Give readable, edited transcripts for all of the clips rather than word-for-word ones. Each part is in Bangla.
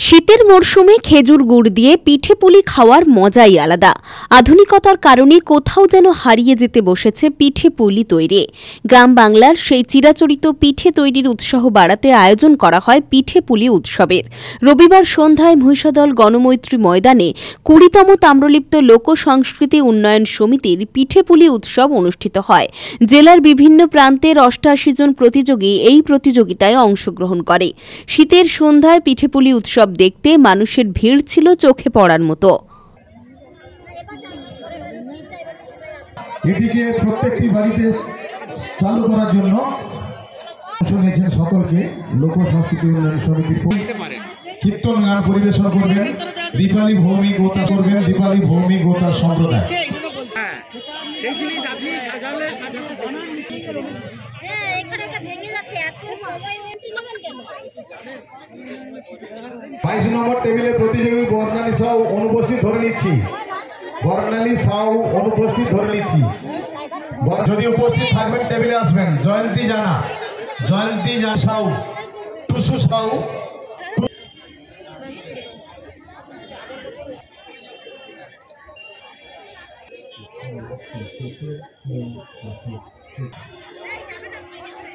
শীতের মরশুমে খেজুর গুড় দিয়ে পিঠে পুলি খাওয়ার মজাই আলাদা। আধুনিকতার কারণে কোথাও যেন হারিয়ে যেতে বসেছে পিঠে পুলি তৈরি। গ্রাম বাংলার সেই চিরাচরিত পিঠে তৈরির উৎসাহ বাড়াতে আয়োজন করা হয় পিঠে পুলি উৎসবের। রবিবার সন্ধ্যায় মহিষাদল গণমৈত্রী ময়দানে ২০তম তাম্রলিপ্ত লোক সংস্কৃতি উন্নয়ন সমিতির পিঠে পুলি উৎসব অনুষ্ঠিত হয়। জেলার বিভিন্ন প্রান্তের ৮৮ জন প্রতিযোগী এই প্রতিযোগিতায় অংশগ্রহণ করে। শীতের সন্ধ্যায় পিঠে পুলি উৎসব দেখতে মানুষের ভিড় ছিল চোখে পড়ার মতো। এটিকে প্রত্যেকটি বাড়িতে চালু করার জন্য সকলকে লোক সংস্কৃতি উন্নয়ন সমিতির কীর্তন গান পরিবেশন করবেন, দীপালি ভৌমিক গোতা করবেন, দীপালি ভৌমিক গোতা সম্প্রদায়। 22 নম্বর টেবিলের প্রতিযোগী বর্ণালী সাউ অনুপস্থিত ধরে নিচ্ছি। বর্ণালী সাউ অনুপস্থিত ধরে নিচ্ছি। যদি উপস্থিত থাকবেন টেবিলে আসবেন। জয়ন্তী জানা, জয়ন্তী জানা সাউ, টুসু সাউ,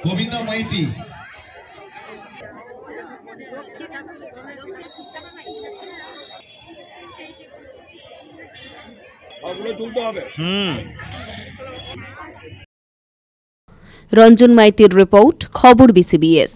কবিতা মাইতি, রঞ্জন মাইতির রিপোর্ট, খবর বিসিবিএস।